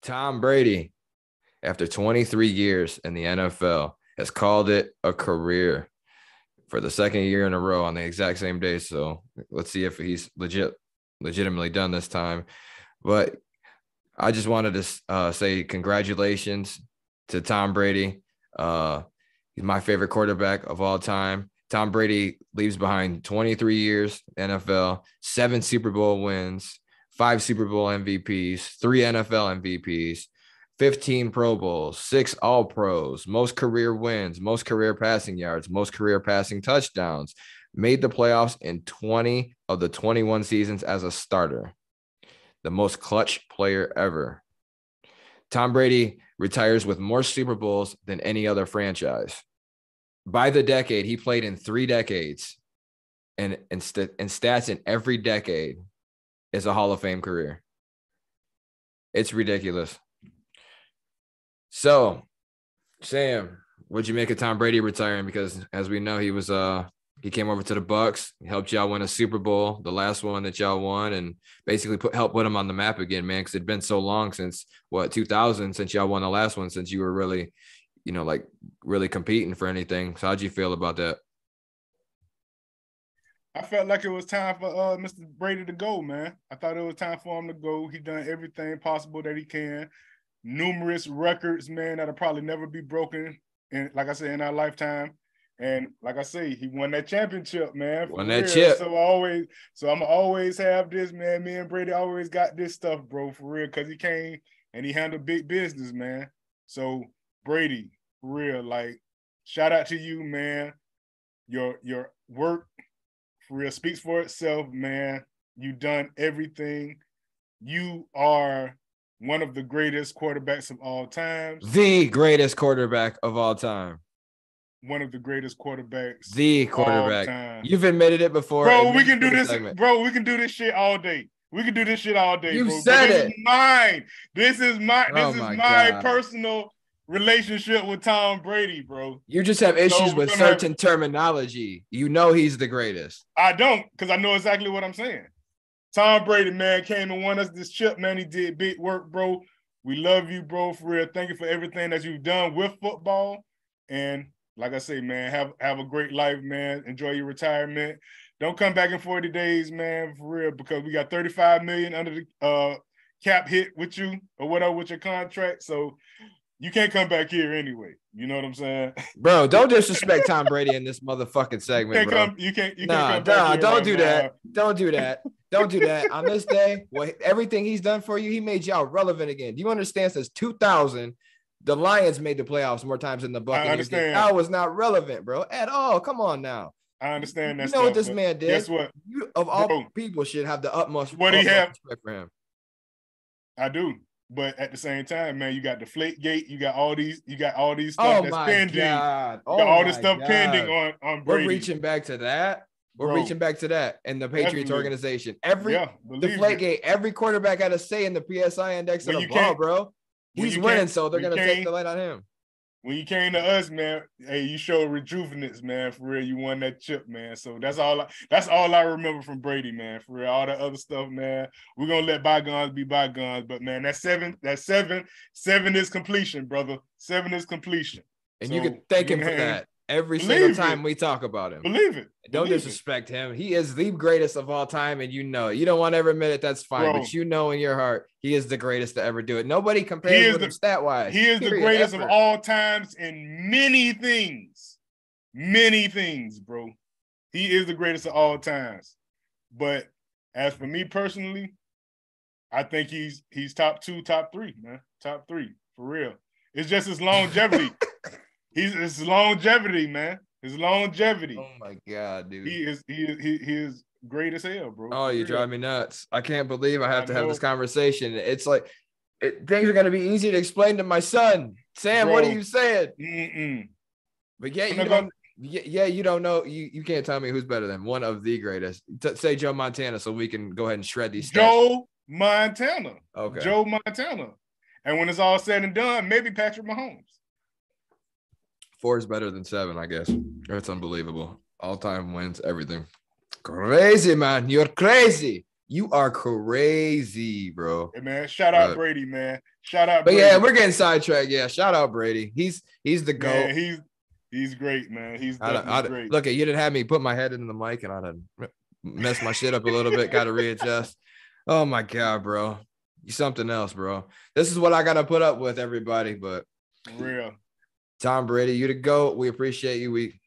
Tom Brady, after 23 years in the NFL, has called it a career for the second year in a row on the exact same day. So let's see if he's legitimately done this time. But I just wanted to say congratulations to Tom Brady. He's my favorite quarterback of all time. Tom Brady leaves behind 23 years NFL, 7 Super Bowl wins, 5 Super Bowl MVPs, 3 NFL MVPs, 15 Pro Bowls, 6 All-Pros, most career wins, most career passing yards, most career passing touchdowns, made the playoffs in 20 of the 21 seasons as a starter, the most clutch player ever. Tom Brady retires with more Super Bowls than any other franchise. By the decade, he played in 3 decades, and stats in every decade is a Hall of Fame career. It's ridiculous. So, Sam, what'd you make of Tom Brady retiring? Because as we know, he came over to the Bucs, helped y'all win a Super Bowl, the last one that y'all won, and basically helped put him on the map again, man. Because it'd been so long since 2000 since y'all won the last one, since you were really, really competing for anything. So how'd you feel about that? I felt like it was time for Mr. Brady to go, man. I thought it was time for him to go. He done everything possible that he can. Numerous records, man, that'll probably never be broken, and like I said, in our lifetime. And like I say, he won that championship, man. Won that chip. So I'm always have this, man. Me and Brady always got this stuff, bro, for real, because he came and he handled big business, man. So Brady, for real, like, shout out to you, man. Your work, for real, speaks for itself, man. You done everything. You are one of the greatest quarterbacks of all time. The greatest quarterback of all time. One of the greatest quarterbacks. The quarterback. You've admitted it before. Bro, we can do this. Bro, we can do this shit all day. We can do this shit all day, you bro. Said this it. Is mine. This is my personal relationship with Tom Brady, bro. You just have issues with certain terminology. You know he's the greatest. I don't, because I know exactly what I'm saying. Tom Brady, man, came and won us this chip, man. He did big work, bro. We love you, bro, for real. Thank you for everything that you've done with football. And like I say, man, have a great life, man. Enjoy your retirement. Don't come back in 40 days, man, for real, because we got $35 million under the cap hit with you or whatever with your contract. So you can't come back here anyway. You know what I'm saying? Bro, don't disrespect Tom Brady in this motherfucking segment, bro. You can't come back here. Don't do that. Don't do that. Don't do that. On this day, everything he's done for you, he made y'all relevant again. Do you understand? Since 2000, the Lions made the playoffs more times than the Buccaneers. I understand. That was not relevant, bro, at all. Come on now. I understand that. You know what this man did? Guess what? You, of all people, should have the utmost respect for him. I do. But at the same time, man, you got the Deflategate, you got all these stuff that's pending. God. You got all this stuff pending on Brady. We're reaching back to that. We're reaching back to that in the Patriots organization. Deflategate, every quarterback had a say in the PSI index of the ball, bro. He's winning, so they're gonna take the light on him. When you came to us, man, hey, you showed rejuvenance, man. For real, you won that chip, man. So that's all I remember from Brady, man. For real, all that other stuff, man. We're gonna let bygones be bygones. But man, that seven is completion, brother. 7 is completion. And you can thank him for that every single time we talk about him. Believe it. Don't disrespect him. He is the greatest of all time, and you know it. You don't want to ever admit it, that's fine. But you know in your heart, he is the greatest to ever do it. Nobody compares with him stat-wise. He is the greatest of all times in many things. Many things, bro. He is the greatest of all times. But as for me personally, I think he's top 2, top 3, man. Top 3, for real. It's just his longevity. His longevity, man. His longevity. Oh my God, dude. He is great as hell, bro. Oh, you drive me nuts. I can't believe I have to have this conversation. It's like things are gonna be easy to explain to my son. Sam, bro, what are you saying? But you don't know. You can't tell me who's better than one of the greatest. Say Joe Montana, so we can go ahead and shred these. Joe Montana. Okay. Joe Montana. And when it's all said and done, maybe Patrick Mahomes. 4 is better than 7, I guess. That's unbelievable. All-time wins, everything. Crazy, man. You're crazy. You are crazy, bro. Hey, man, shout out Brady, man. Shout out But Brady. yeah, we're getting sidetracked. Yeah, shout out Brady. He's the GOAT. Man, he's great, man. He's definitely great. Look, you didn't have me put my head in the mic, and I'd have messed my shit up a little bit. Got to readjust. Oh my God, bro. You something else, bro. This is what I got to put up with, everybody. But real. Tom Brady, you the GOAT. We appreciate you. We,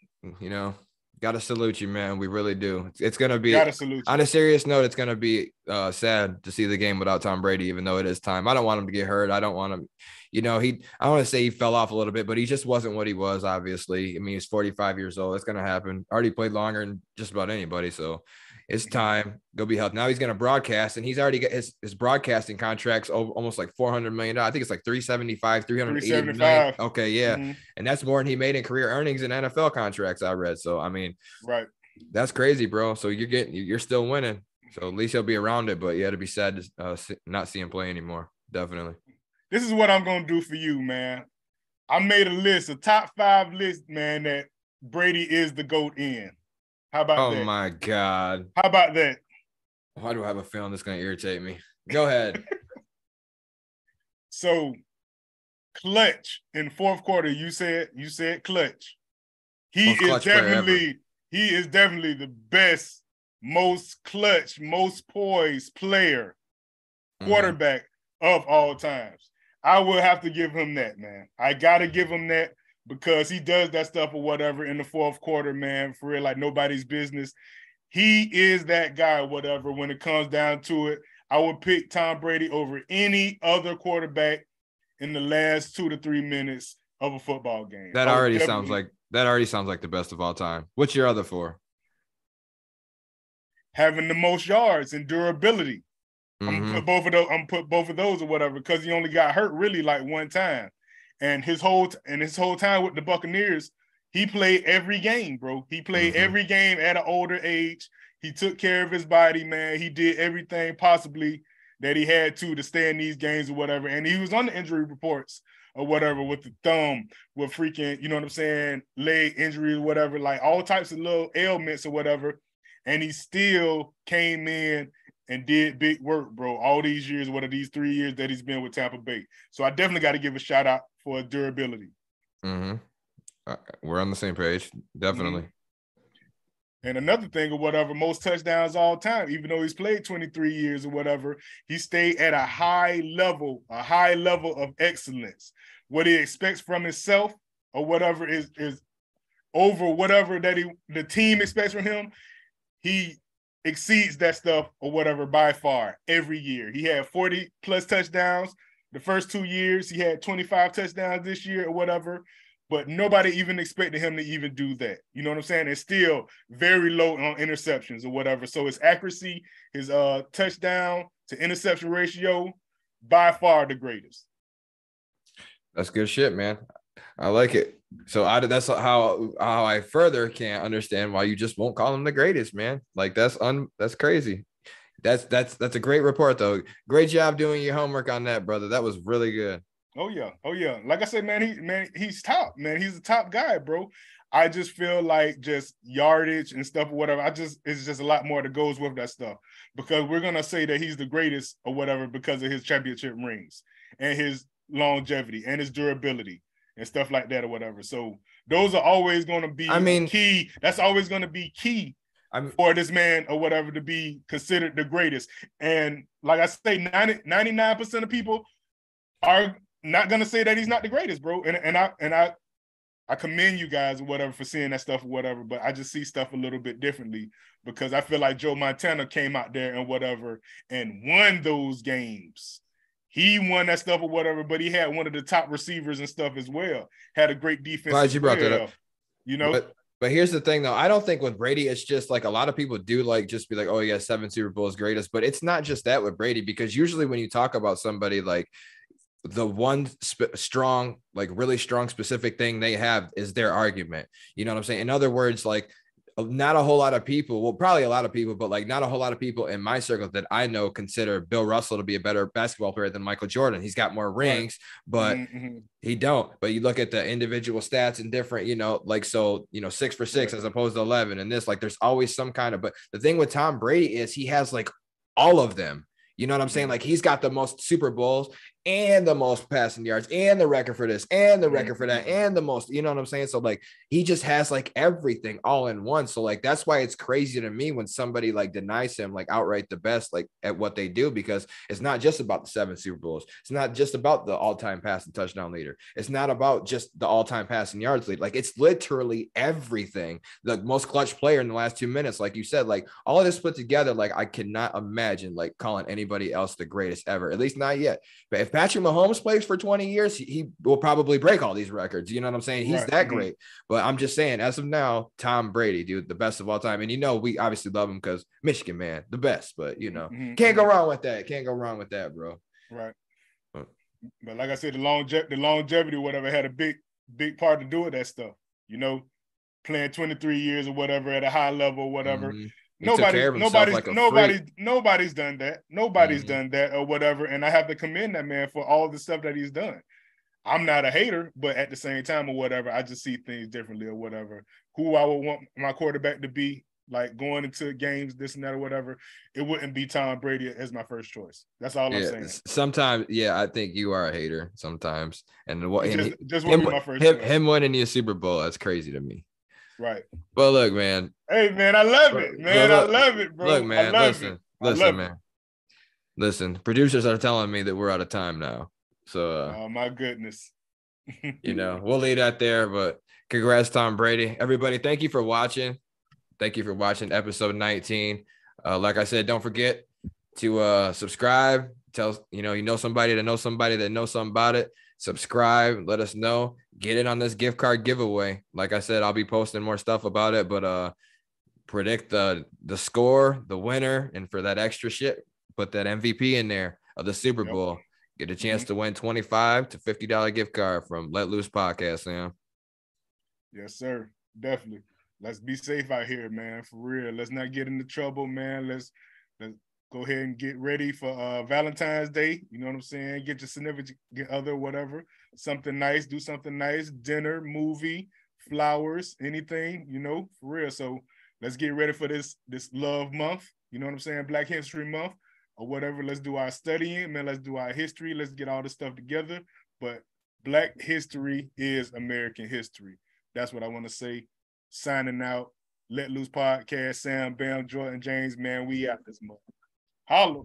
got to salute you, man. We really do. It's going to be, on a serious note, it's going to be sad to see the game without Tom Brady, even though it is time. I don't want him to get hurt. I don't want him, I don't want to say he fell off a little bit, but he just wasn't what he was, obviously. I mean, he's 45 years old. It's going to happen. Already played longer than just about anybody. So it's time. Go be healthy. Now he's going to broadcast, and he's already got his broadcasting contracts almost like $400 million. I think it's like 375, 380 million. Okay, yeah. Mm-hmm. And that's more than he made in career earnings in NFL contracts, I read. So, I mean, right. That's crazy, bro. So you're still winning. So at least he'll be around it, but it'd be sad to not see him play anymore. Definitely. This is what I'm going to do for you, man. I made a list, a top 5 list, man, that Brady is the GOAT in. How about that? Oh, my God. How about that? Why do I have a feeling this is going to irritate me? Go ahead. So, clutch in fourth quarter, you said clutch. He is definitely the best, most clutch, most poised player, quarterback of all times. I will have to give him that, man. I got to give him that because he does that stuff or whatever in the fourth quarter, man, for real, like nobody's business. He is that guy, whatever, when it comes down to it. I would pick Tom Brady over any other quarterback in the last 2 to 3 minutes of a football game. That already sounds like the best of all time. What's your other 4? Having the most yards and durability. I'm gonna put both of those or whatever because he only got hurt really like one time, and his whole time with the Buccaneers, he played every game, bro. He played every game at an older age. He took care of his body, man. He did everything possibly that he had to stay in these games or whatever, and he was on the injury reports or whatever with the thumb, with freaking, you know what I'm saying, leg injury or whatever, like all types of little ailments or whatever, and he still came in and did big work, bro, all these years, these 3 years that he's been with Tampa Bay. So I definitely got to give a shout out for durability. We're on the same page, definitely. And another thing or whatever, most touchdowns all time, even though he's played 23 years or whatever, he stayed at a high level of excellence. What he expects from himself or whatever is over whatever that the team expects from him. He exceeds that stuff or whatever by far every year. He had 40 plus touchdowns the first 2 years. He had 25 touchdowns this year or whatever, but nobody even expected him to even do that. You know what I'm saying? It's still very low on interceptions or whatever. So his accuracy, his touchdown to interception ratio, by far the greatest. That's good shit, man. I like it. So that's how I further can't understand why you just won't call him the greatest, man. Like that's crazy. That's a great report though. Great job doing your homework on that, brother. That was really good. Oh yeah. Like I said, he's top, man. He's the top guy, bro. I just feel like just yardage and stuff or whatever. It's just a lot more that goes with that stuff because we're gonna say that he's the greatest or whatever because of his championship rings and his longevity and his durability and stuff like that or whatever. So those are always going to be key. That's always going to be key for this man or whatever to be considered the greatest. And like I say, 99% of people are not going to say that he's not the greatest, bro. And I commend you guys or whatever for seeing that stuff or whatever, but I just see stuff a little bit differently because I feel like Joe Montana came out there and whatever and won those games. He won that stuff or whatever, but he had one of the top receivers and stuff as well. Had a great defense. Glad you brought that up. You know? But here's the thing, though. I don't think with Brady, it's just like a lot of people do like just be like, oh, yeah, 7 Super Bowls greatest. But it's not just that with Brady, because usually when you talk about somebody like the one strong, like really strong specific thing they have is their argument. You know what I'm saying? In other words, like not a whole lot of people, well, probably a lot of people, but like not a whole lot of people in my circle that I know consider Bill Russell to be a better basketball player than Michael Jordan. He's got more rings, but he don't. But you look at the individual stats and different, like, so, 6 for 6 as opposed to 11 and this, like, there's always some kind of, but the thing with Tom Brady is he has like all of them. You know what I'm saying? Like he's got the most Super Bowls and the most passing yards and the record for this and the record for that and the most, you know what I'm saying? So like he just has like everything all in one. So like that's why it's crazy to me when somebody like denies him like outright the best like at what they do, because it's not just about the 7 Super Bowls. It's not just about the all-time passing touchdown leader. It's not about just the all-time passing yards lead. Like it's literally everything. The most clutch player in the last 2 minutes, like you said, like all of this put together, like I cannot imagine like calling anybody else the greatest ever, at least not yet. But if Patrick Mahomes plays for 20 years, he will probably break all these records. You know what I'm saying? He's that great. But I'm just saying, as of now, Tom Brady, dude, the best of all time. And, you know, we obviously love him because Michigan, man, the best. But, you know, can't go wrong with that. Can't go wrong with that, bro. Right. But like I said, the longevity, whatever, had a big part to do with that stuff. You know, playing 23 years or whatever at a high level or whatever. Nobody's done that. Nobody's done that or whatever. And I have to commend that man for all the stuff that he's done. I'm not a hater, but at the same time or whatever, I just see things differently or whatever. Who I would want my quarterback to be, like going into games, this and that or whatever, it wouldn't be Tom Brady as my first choice. That's all I'm saying. Sometimes, I think you are a hater sometimes. And what just wouldn't be my first choice. Him winning the Super Bowl, that's crazy to me. Right. But look, man. Hey, man, I love it, man. I love it, bro. Look, man, listen, man. Listen, producers are telling me that we're out of time now. So, oh my goodness. You know, we'll leave that there. But congrats, Tom Brady. Everybody, thank you for watching. Thank you for watching episode 19. Like I said, don't forget to subscribe. Tell you know somebody that knows somebody that knows something about it. Subscribe. Let us know. Get in on this gift card giveaway. Like I said, I'll be posting more stuff about it. But predict the score, the winner, and for that extra shit, put that MVP in there of the Super Bowl. Get a chance to win $25 to $50 gift card from Let Loose Podcast, Sam. Yes, sir. Definitely. Let's be safe out here, man. For real. Let's not get into trouble, man. Let's go ahead and get ready for Valentine's Day. You know what I'm saying? Get your significant other, whatever. Something nice. Do something nice. Dinner, movie, flowers, anything, you know, for real. So let's get ready for this love month. You know what I'm saying? Black History Month. Or whatever, let's do our studying, man. Let's do our history. Let's get all this stuff together. But Black history is American history. That's what I want to say. Signing out. Let Loose Podcast. Sam, Bam, Jordan, James, man. We out this month. Holla.